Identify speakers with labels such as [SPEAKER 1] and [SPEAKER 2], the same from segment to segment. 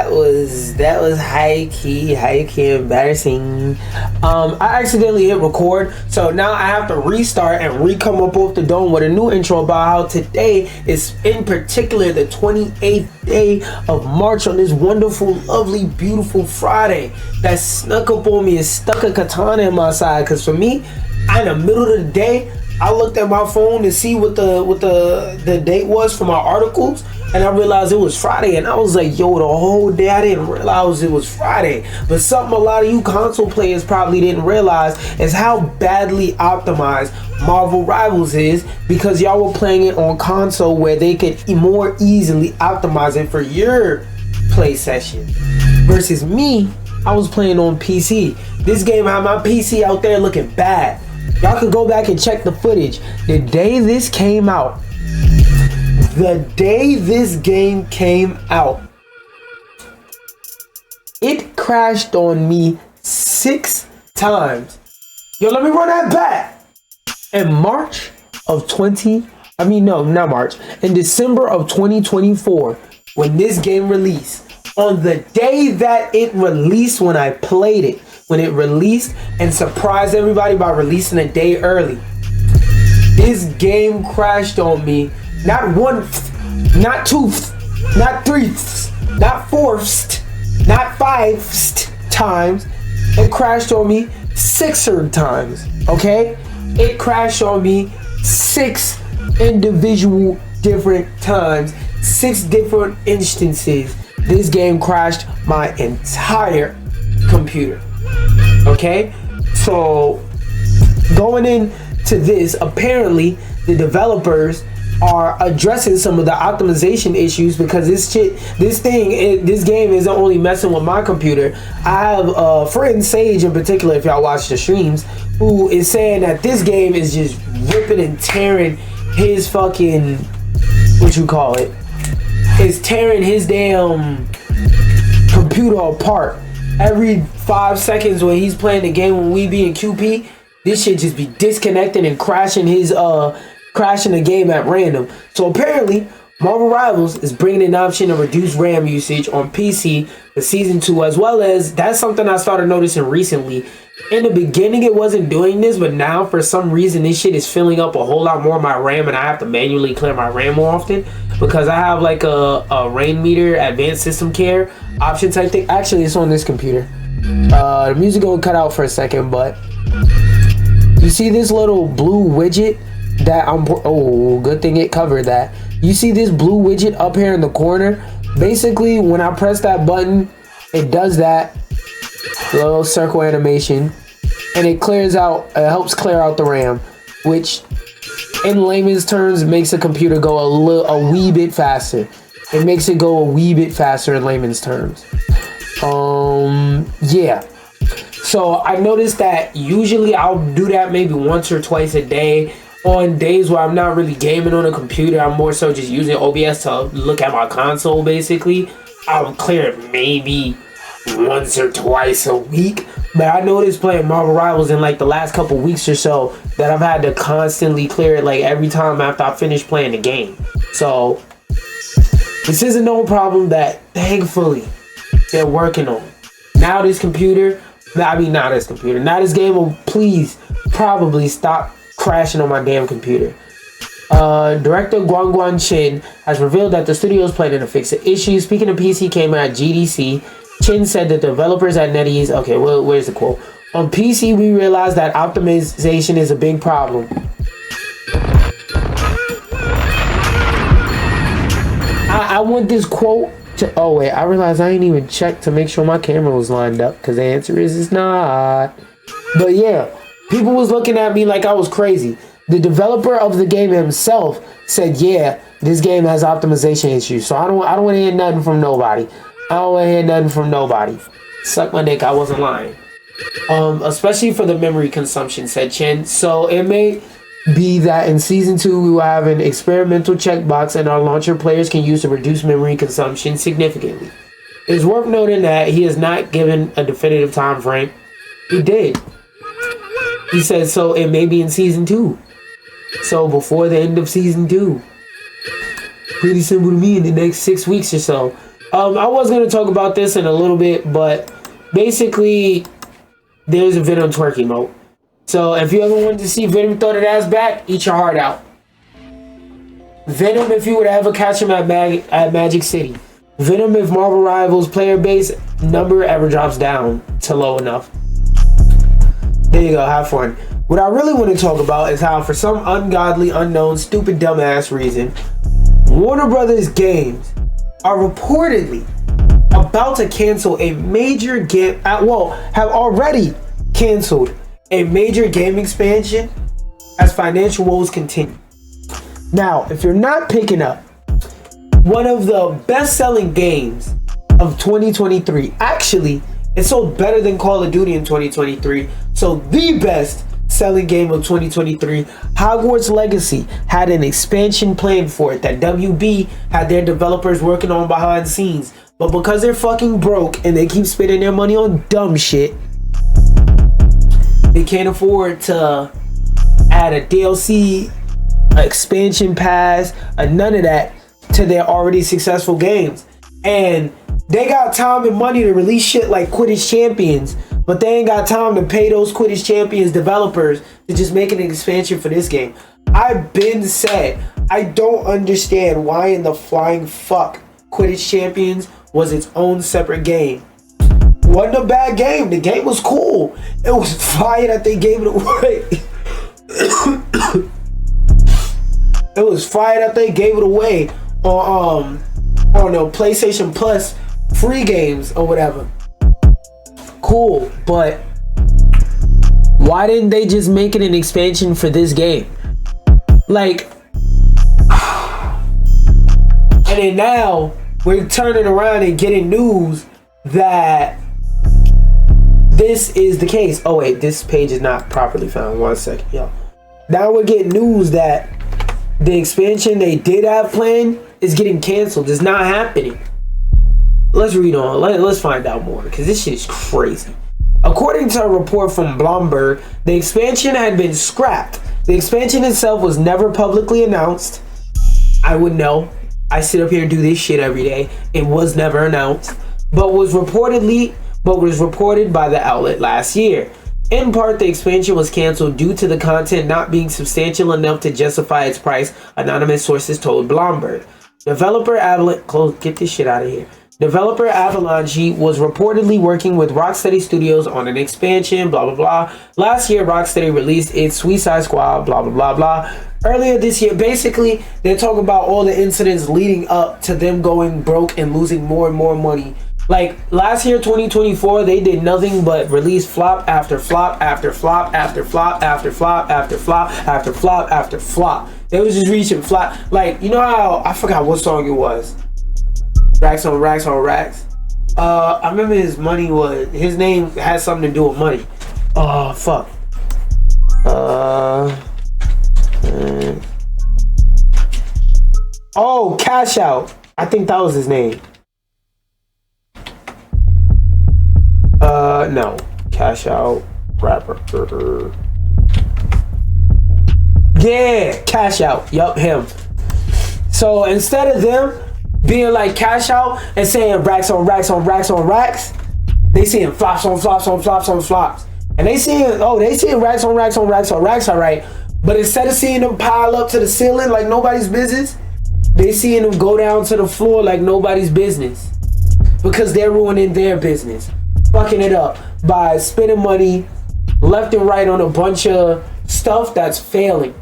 [SPEAKER 1] That was high key embarrassing. I accidentally hit record, so now I have to restart and re-come up off the dome with a new intro about how today is, in particular, the 28th day of March on this wonderful, lovely, beautiful Friday that snuck up on me and stuck a katana in my side. Cause for me, in the middle of the day, I looked at my phone to see what the date was for my articles, and I realized it was Friday, and I was like, yo, the whole day I didn't realize it was Friday. But something a lot of you console players probably didn't realize is how badly optimized Marvel Rivals is, because y'all were playing it on console where they could more easily optimize it for your play session. Versus me, I was playing on PC. This game had my PC out there looking bad. Y'all could go back and check the footage. The day this game came out, it crashed on me 6 times. Yo, let me run that back. In December of 2024, when this game released, on the day that it released, when I played it, when it released and surprised everybody by releasing a day early, this game crashed on me. Not one, not two, not three, not fourths, not five times. It crashed on me 6 times. Okay, it crashed on me 6 individual different times, 6 different instances. This game crashed my entire computer. Okay, so going into this, apparently the developers are addressing some of the optimization issues, because this game isn't only messing with my computer. I have a friend, Sage in particular, if y'all watch the streams, who is saying that this game is just ripping and tearing his fucking, is tearing his damn computer apart. Every 5 seconds when he's playing the game, when we be in QP, this shit just be disconnecting and crashing the game at random. So apparently, Marvel Rivals is bringing an option to reduce RAM usage on PC for Season 2, as well as, that's something I started noticing recently. In the beginning, it wasn't doing this, but now for some reason, this shit is filling up a whole lot more of my RAM, and I have to manually clear my RAM more often, because I have like a rain meter advanced system care option type thing. Actually, it's on this computer. The music gonna cut out for a second, but you see this little blue widget that good thing it covered that. You see this blue widget up here in the corner? Basically, when I press that button, it does that little circle animation, and it helps clear out the RAM, which in layman's terms makes a computer go a wee bit faster. It makes it go a wee bit faster in layman's terms. Yeah. So I noticed that usually I'll do that maybe once or twice a day. On days where I'm not really gaming on a computer, I'm more so just using OBS to look at my console, basically. I'll clear it maybe once or twice a week. But I noticed playing Marvel Rivals in like the last couple weeks or so that I've had to constantly clear it like every time after I finish playing the game. So this isn't no problem that thankfully they're working on. Now this game will please probably stop crashing on my damn computer. Director Guangguan Chin has revealed that the studio is planning to fix the issue. Speaking of PC came out at GDC, Chin said that developers at NetEase, where's the quote? On PC, we realized that optimization is a big problem. I want this quote to, I realized I ain't even checked to make sure my camera was lined up, because the answer is it's not. But yeah, people was looking at me like I was crazy. The developer of the game himself said, yeah, this game has optimization issues. So I don't want to hear nothing from nobody. Suck my dick, I wasn't lying. Especially for the memory consumption, said Chen. So it may be that in Season 2 we will have an experimental checkbox and our launcher players can use to reduce memory consumption significantly. It's worth noting that he has not given a definitive time frame. He did. He said, so it may be in Season 2. So before the end of Season 2. Pretty simple to me, in the next 6 weeks or so. I was gonna talk about this in a little bit, but basically, there's a Venom twerking mode. So if you ever wanted to see Venom throw that ass back, eat your heart out. Venom if you were to ever catch him at Magic City. Venom if Marvel Rivals player base number ever drops down to low enough. There you go, have fun. What I really want to talk about is how for some ungodly, unknown, stupid, dumbass reason, Warner Brothers games are reportedly about to cancel a major game, have already canceled a major game expansion as financial woes continue. Now, if you're not picking up, one of the best-selling games of 2023, actually, it sold better than Call of Duty in 2023, so the best-selling game of 2023, Hogwarts Legacy, had an expansion planned for it that WB had their developers working on behind the scenes, but because they're fucking broke and they keep spending their money on dumb shit, they can't afford to add a DLC, expansion pass, none of that to their already successful games. And they got time and money to release shit like Quidditch Champions, but they ain't got time to pay those Quidditch Champions developers to just make an expansion for this game. I've been said, I don't understand why in the flying fuck Quidditch Champions was its own separate game. Wasn't a bad game. The game was cool. It was fire that they gave it away. It was fire that they gave it away on the PlayStation Plus free games or whatever. Cool, but why didn't they just make it an expansion for this game? Like, and then now we're turning around and getting news that this is the case. Oh wait, this page is not properly found. 1 second, yo. Now we're getting news that the expansion they did have planned is getting canceled. It's not happening. Let's read on. Let's find out more, because this shit is crazy. According to a report from Bloomberg, the expansion had been scrapped. The expansion itself was never publicly announced. I would know. I sit up here and do this shit every day. It was never announced, but was reported by the outlet last year. In part, the expansion was canceled due to the content not being substantial enough to justify its price, anonymous sources told Bloomberg. Developer Avalanche was reportedly working with Rocksteady Studios on an expansion, blah, blah, blah. Last year, Rocksteady released its Suicide Squad, blah, blah, blah, blah. Earlier this year, basically, they're talking about all the incidents leading up to them going broke and losing more and more money. Like, last year, 2024, they did nothing but release flop after flop after flop after flop after flop after flop after flop after flop. They was just reaching flop. Like, you know how, I forgot what song it was. Racks on racks on racks. I remember his name had something to do with money. Oh, fuck. Oh, Cash Out. I think that was his name. No. Cash Out rapper. Yeah, Cash Out. Yup, him. So instead of them being like Cash Out and saying racks on racks on racks on racks, they seeing flops on flops on flops on flops. And they seeing racks on racks on racks on racks, alright. But instead of seeing them pile up to the ceiling like nobody's business, they seeing them go down to the floor like nobody's business. Because they're ruining their business. Fucking it up by spending money left and right on a bunch of stuff that's failing.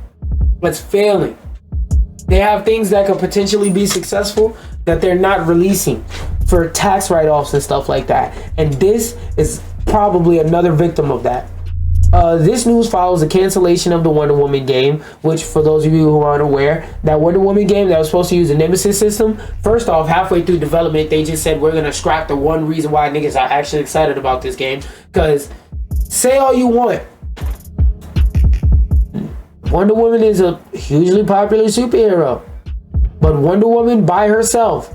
[SPEAKER 1] They have things that could potentially be successful that they're not releasing for tax write-offs and stuff like that. And this is probably another victim of that. This news follows the cancellation of the Wonder Woman game, which, for those of you who aren't aware, that Wonder Woman game that was supposed to use the Nemesis system, first off, halfway through development, they just said, we're going to scrap the one reason why niggas are actually excited about this game. Because, say all you want, Wonder Woman is a hugely popular superhero. But Wonder Woman by herself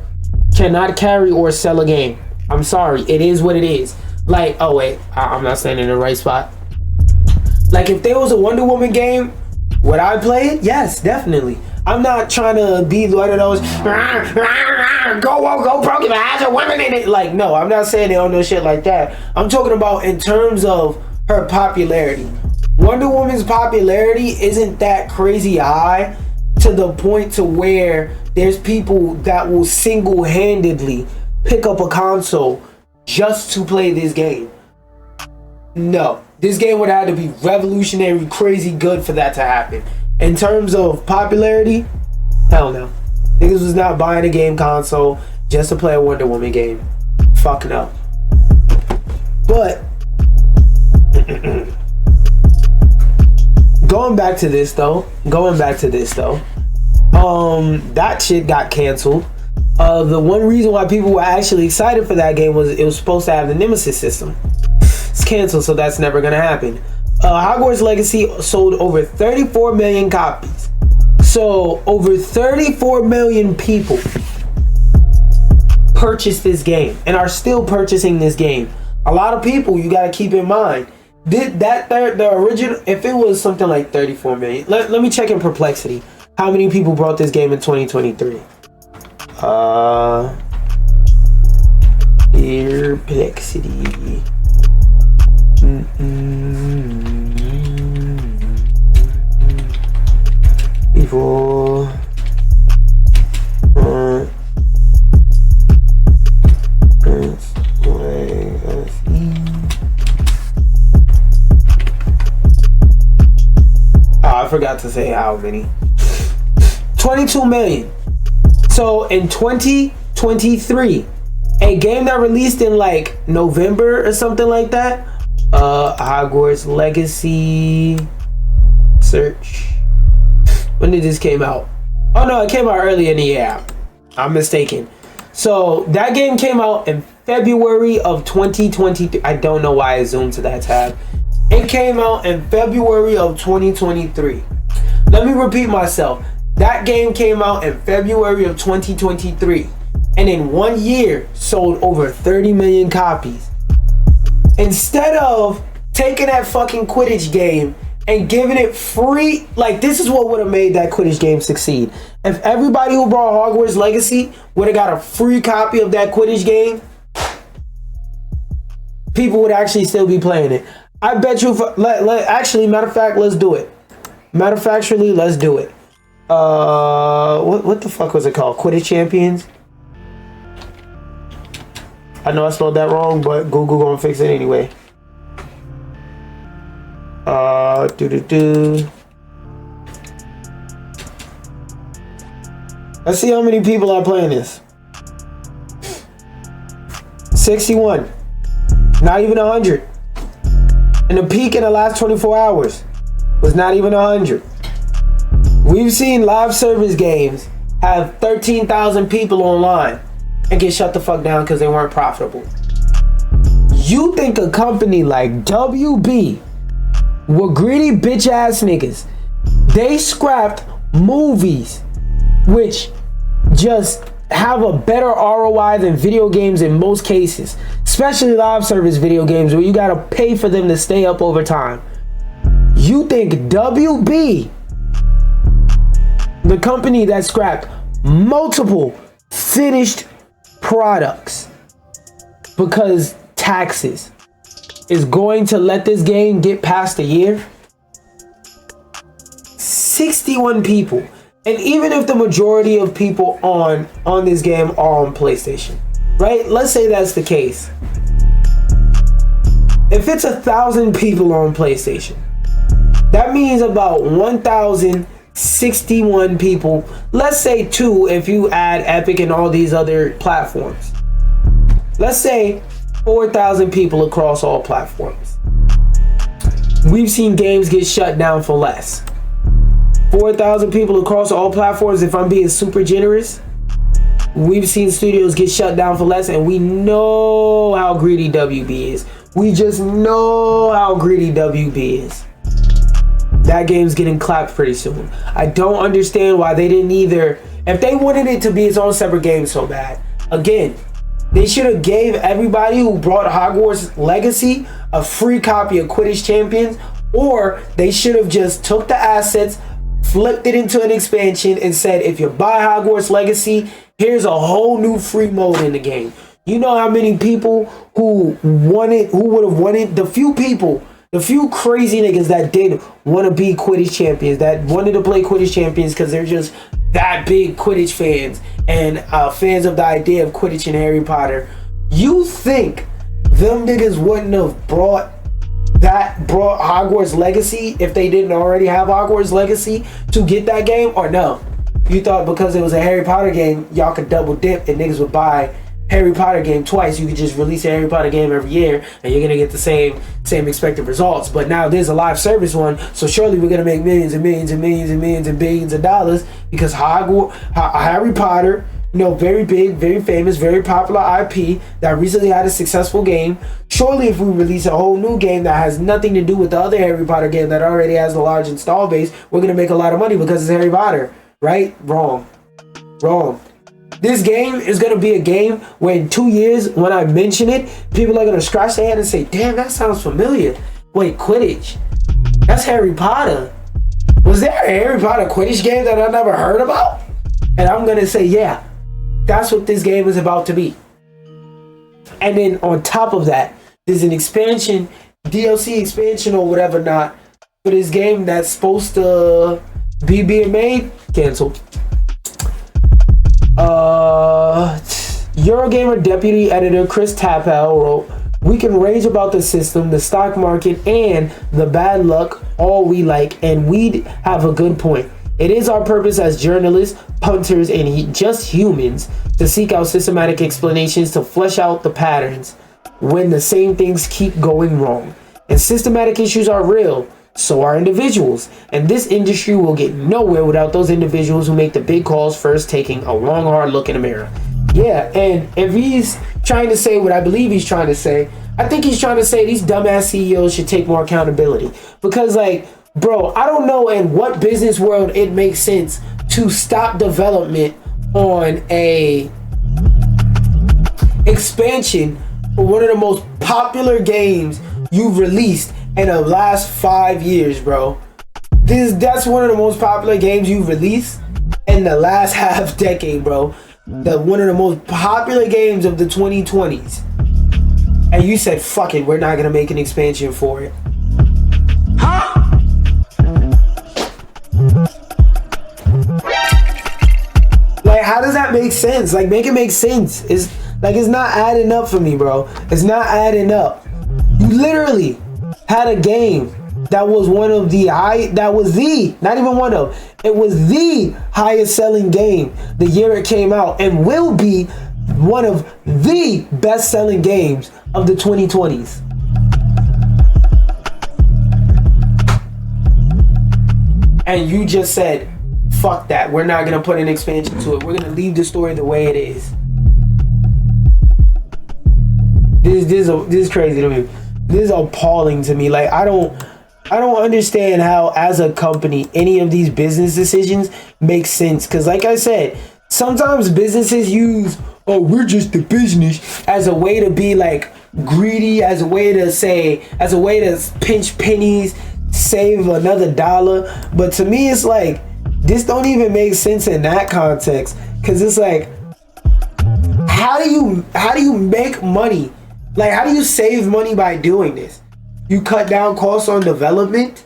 [SPEAKER 1] cannot carry or sell a game. I'm sorry, it is what it is. Like, oh wait, I'm not standing in the right spot. Like, if there was a Wonder Woman game, would I play it? Yes, definitely. I'm not trying to be one of those go broken has a women in it. Like, no, I'm not saying they don't know shit like that. I'm talking about in terms of her popularity. Wonder Woman's popularity isn't that crazy high to the point to where there's people that will single-handedly pick up a console just to play this game. No, this game would have to be revolutionary, crazy good for that to happen. In terms of popularity, hell no. Niggas was not buying a game console just to play a Wonder Woman game. Fuck no. But going back to this though, that shit got canceled. The one reason why people were actually excited for that game was it was supposed to have the Nemesis system. It's canceled, so that's never gonna happen. Hogwarts Legacy sold over 34 million copies. So over 34 million people purchased this game and are still purchasing this game. A lot of people, you gotta keep in mind, the original, if it was something like 34 million, let me check in Perplexity. How many people bought this game in 2023? Perplexity. People I forgot to say how many. 22 million. So in 2023, a game that released in like November or something like that, Hogwarts Legacy search. When did this came out? Oh no, it came out early in the year. I'm mistaken. So that game came out in February of 2023. I don't know why I zoomed to that tab. It came out in February of 2023. Let me repeat myself. That game came out in February of 2023. And in 1 year sold over 30 million copies. Instead of taking that fucking Quidditch game and giving it free, like, this is what would have made that Quidditch game succeed. If everybody who bought Hogwarts Legacy would have got a free copy of that Quidditch game, people would actually still be playing it. I bet you, actually, matter of fact, let's do it. Matter-of-factually, let's do it. What the fuck was it called? Quidditch Champions? I know I spelled that wrong, but Google gonna fix it anyway. Let's see how many people are playing this. 61. Not even 100. And the peak in the last 24 hours was not even 100. We've seen live service games have 13,000 people online and get shut the fuck down because they weren't profitable. You think a company like WB were greedy bitch ass niggas? They scrapped movies which just have a better ROI than video games in most cases, especially live service video games where you gotta pay for them to stay up over time. You think WB, the company that scrapped multiple finished products because taxes, is going to let this game get past a year? 61 people. And even if the majority of people on this game are on PlayStation, right? Let's say that's the case. If it's 1,000 people on PlayStation, that means about 1,061 people. Let's say 2 if you add Epic and all these other platforms. Let's say 4,000 people across all platforms. We've seen games get shut down for less. 4,000 people across all platforms, if I'm being super generous. We've seen studios get shut down for less, and we know how greedy WB is. We just know how greedy WB is. That game's getting clapped pretty soon. I don't understand why they didn't either. If they wanted it to be its own separate game so bad, again, they should have gave everybody who brought Hogwarts Legacy a free copy of Quidditch Champions, or they should have just took the assets, flipped it into an expansion and said, if you buy Hogwarts Legacy, here's a whole new free mode in the game. You know how many people who would have wanted, the few crazy niggas that did want to be Quidditch champions, that wanted to play Quidditch champions because they're just that big Quidditch fans and fans of the idea of Quidditch and Harry Potter. You think them niggas wouldn't have brought Hogwarts Legacy if they didn't already have Hogwarts Legacy to get that game, or no? You thought because it was a Harry Potter game, y'all could double dip and niggas would buy Harry Potter game twice. You could just release a Harry Potter game every year and you're gonna get the same expected results. But now there's a live service one, so surely we're gonna make millions and millions and millions and millions and billions of dollars because Harry Potter, you know, very big, very famous, very popular IP that recently had a successful game. Surely if we release a whole new game that has nothing to do with the other Harry Potter game that already has a large install base, we're gonna make a lot of money because it's Harry Potter, right? Wrong. This game is going to be a game where in 2 years, when I mention it, people are going to scratch their head and say, damn, that sounds familiar. Wait, Quidditch? That's Harry Potter. Was there a Harry Potter Quidditch game that I never heard about? And I'm going to say, yeah, that's what this game is about to be. And then on top of that, there's an expansion, DLC expansion or whatever not, for this game that's supposed to be being made. Canceled. Eurogamer deputy editor Chris Tapel wrote, "We can rage about the system, the stock market, and the bad luck all we like, and we'd have a good point. It is our purpose as journalists, punters, and just humans to seek out systematic explanations to flesh out the patterns when the same things keep going wrong. And systematic issues are real. So are individuals, and this industry will get nowhere without those individuals who make the big calls first, taking a long, hard look in the mirror." Yeah, and if he's trying to say what I believe he's trying to say, I think he's trying to say these dumbass CEOs should take more accountability. Because, like, bro, I don't know in what business world it makes sense to stop development on a expansion for one of the most popular games you've released in the last 5 years, bro. That's one of the most popular games you've released in the last half decade, bro. One of the most popular games of the 2020s. And you said, fuck it, we're not gonna make an expansion for it. Huh? Like, how does that make sense? Like, make it make sense. It's not adding up for me, bro. It's not adding up. You literally had a game that was it was the highest selling game the year it came out and will be one of the best selling games of the 2020s. And you just said, fuck that, we're not gonna put an expansion to it, we're gonna leave the story the way it is. This is crazy to me. This is appalling to me. Like, I don't understand how, as a company, any of these business decisions make sense. Because, like I said, sometimes businesses use, oh, we're just the business, as a way to be, like, greedy, as a way to pinch pennies, save another dollar. But to me, it's like, this don't even make sense in that context. Because it's like, how do you make money? Like, how do you save money by doing this? You cut down costs on development.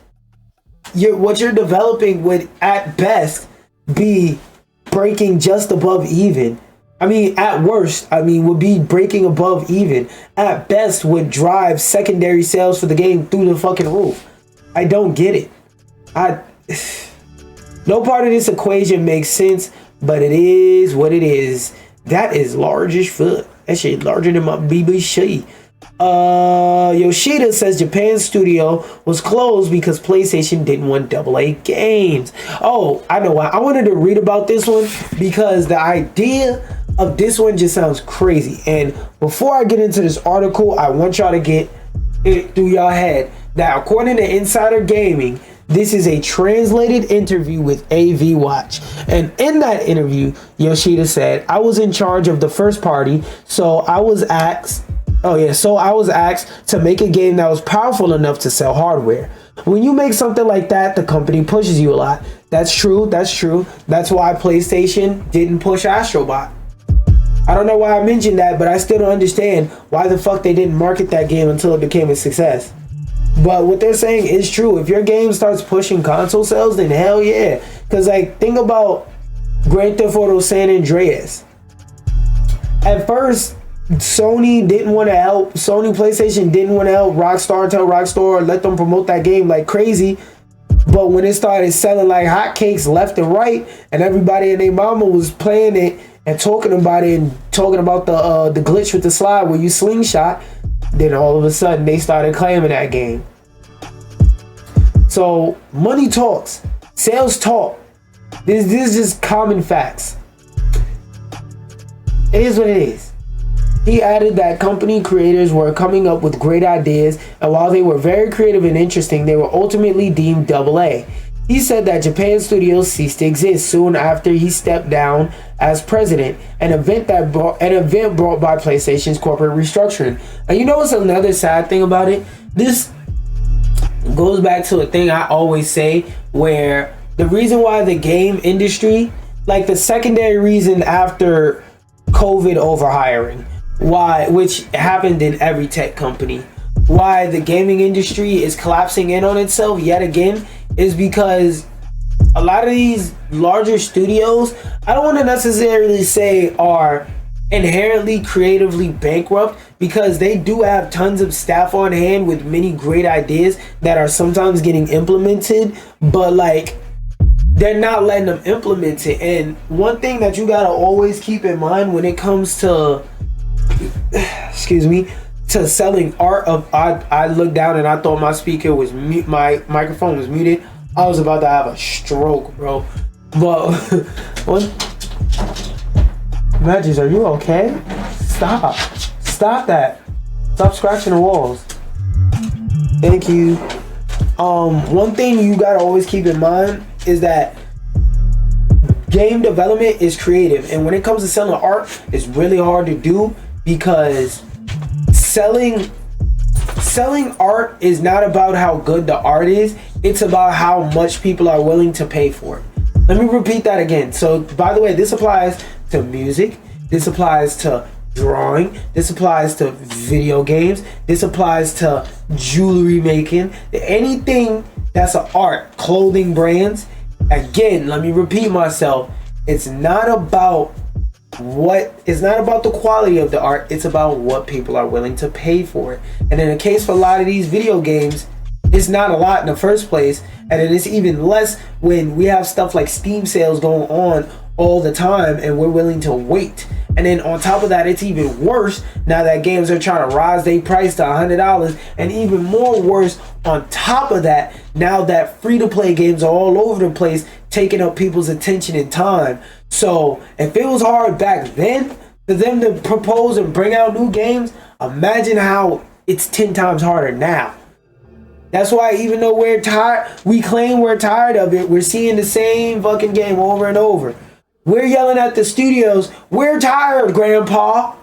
[SPEAKER 1] What you're developing would, at best, be breaking just above even. I mean, at worst, would be breaking above even. At best, would drive secondary sales for the game through the fucking roof. I don't get it. No part of this equation makes sense, but it is what it is. That is large as fuck. That shit larger than my BBC. Yoshida says Japan's studio was closed because PlayStation didn't want AA games. Oh, I know why. I wanted to read about this one because the idea of this one just sounds crazy. And before I get into this article, I want y'all to get it through your head that according to Insider Gaming, this is a translated interview with AV Watch. And in that interview, Yoshida said, "I was in charge of the first party, so I was asked to make a game that was powerful enough to sell hardware. When you make something like that, the company pushes you a lot. That's true. That's true. That's why PlayStation didn't push Astrobot. I don't know why I mentioned that, but I still don't understand why the fuck they didn't market that game until it became a success. But what they're saying is true. If your game starts pushing console sales, then hell yeah. Because, like, think about Grand Theft Auto San Andreas. At first, Sony didn't want to help. Sony PlayStation didn't want to help Rockstar, tell Rockstar, let them promote that game like crazy. But when it started selling like hotcakes left and right, and everybody and their mama was playing it and talking about it and talking about the glitch with the slide where you slingshot, then all of a sudden they started claiming that game. So money talks, sales talk. This is just common facts. It is what it is. He added that company creators were coming up with great ideas, and while they were very creative and interesting, they were ultimately deemed AA. He said that Japan Studios ceased to exist soon after he stepped down as president, an event brought by PlayStation's corporate restructuring. And you know what's another sad thing about it? This goes back to a thing I always say, where the reason why the game industry, like the secondary reason after COVID overhiring, why, which happened in every tech company, why the gaming industry is collapsing in on itself yet again, is because a lot of these larger studios, I don't want to necessarily say are inherently creatively bankrupt, because they do have tons of staff on hand with many great ideas that are sometimes getting implemented, but like they're not letting them implement it. And one thing that you gotta always keep in mind when it comes to to selling art of, I looked down and I thought my speaker was mute, my microphone was muted. I was about to have a stroke, bro. But Magis, are you okay? Stop that. Stop scratching the walls. Thank you. One thing you gotta always keep in mind is that game development is creative, and when it comes to selling art, it's really hard to do, because selling art is not about how good the art is, it's about how much people are willing to pay for it. Let me repeat that again. So by the way, this applies to music, this applies to drawing, this applies to video games, this applies to jewelry making, anything that's an art, clothing brands. Again, let me repeat myself, it's not about the quality of the art, it's about what people are willing to pay for it. And in the case for a lot of these video games, it's not a lot in the first place, and then it's even less when we have stuff like Steam sales going on all the time and we're willing to wait. And then on top of that, it's even worse now that games are trying to rise their price to $100, and even more worse on top of that, now that free-to-play games are all over the place, taking up people's attention and time. So if it was hard back then for them to propose and bring out new games, imagine how it's 10 times harder now. That's why even though we're tired, we claim we're tired of it, we're seeing the same fucking game over and over. We're yelling at the studios, we're tired, Grandpa.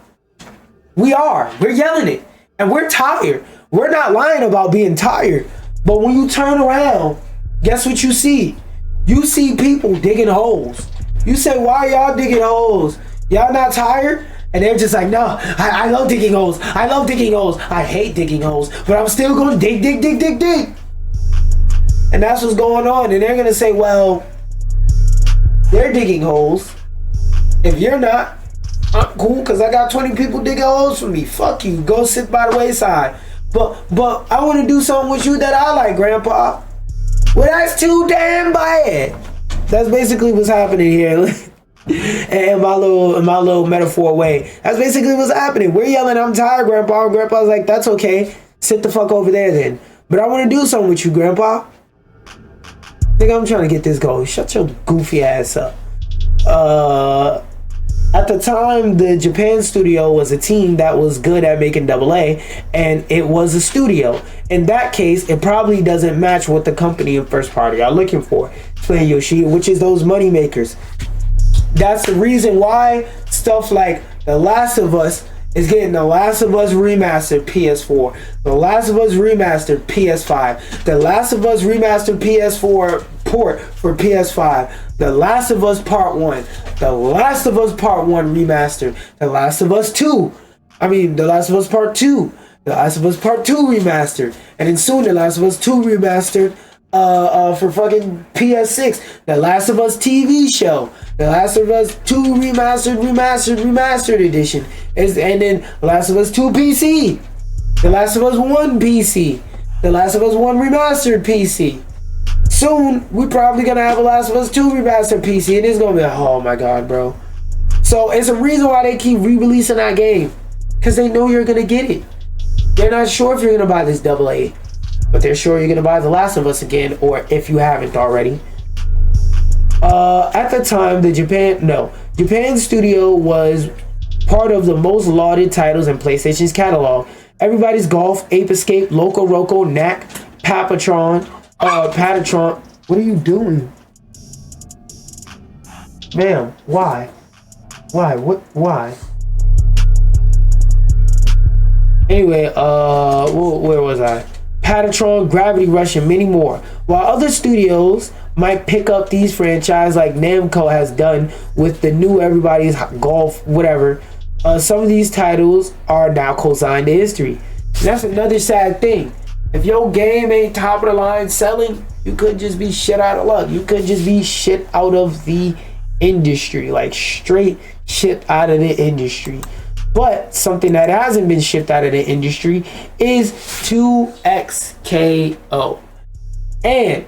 [SPEAKER 1] We are. We're yelling it. And we're tired. We're not lying about being tired. But when you turn around, guess what you see? You see people digging holes. You say, why y'all digging holes? Y'all not tired? And they're just like, no, I love digging holes. I love digging holes. I hate digging holes, but I'm still going to dig. And that's what's going on. And they're going to say, well, they're digging holes. If you're not, I'm cool, because I got 20 people digging holes for me. Fuck you. Go sit by the wayside. But I want to do something with you that I like, Grandpa. Well, that's too damn bad. That's basically what's happening here. In my little metaphor way. That's basically what's happening. We're yelling, I'm tired, Grandpa. And Grandpa's like, that's okay. Sit the fuck over there then. But I want to do something with you, Grandpa. Think I'm trying to get this going. Shut your goofy ass up. At the time, the Japan studio was a team that was good at making AA, and it was a studio. In that case, it probably doesn't match what the company and first party are looking for. Playing Yoshi, which is those money makers. That's the reason why stuff like The Last of Us is getting The Last of Us Remastered PS4, The Last of Us Remastered PS5, The Last of Us Remastered PS4 port for PS5, The Last of Us Part 1, The Last of Us Part 1 Remastered, The Last of Us 2, The Last of Us Part 2, The Last of Us Part 2 Remastered, and then soon The Last of Us 2 Remastered for fucking PS6, The Last of Us TV show, The Last of Us 2 Remastered Edition, and then The Last of Us 2 PC, The Last of Us 1 PC, The Last of Us 1 Remastered PC. Soon, we're probably gonna have a Last of Us 2 Remastered PC, and it's gonna be like, oh my god, bro. So it's a reason why they keep re-releasing that game, because they know you're gonna get it. They're not sure if you're gonna buy this AA, but they're sure you're gonna buy The Last of Us again, or if you haven't already. At the time, Japan Studio was part of the most lauded titles in PlayStation's catalog. Everybody's Golf, Ape Escape, Loco Roco, Knack, Patatron. What are you doing? Ma'am, why? Why? Anyway, where was I? Patatron, Gravity Rush, and many more. While other studios might pick up these franchises like Namco has done with the new Everybody's Golf, whatever, some of these titles are now co-signed to history. And that's another sad thing. If your game ain't top of the line selling, you could just be shit out of luck. You could just be shit out of the industry, like straight shit out of the industry. But something that hasn't been shipped out of the industry is 2XKO. And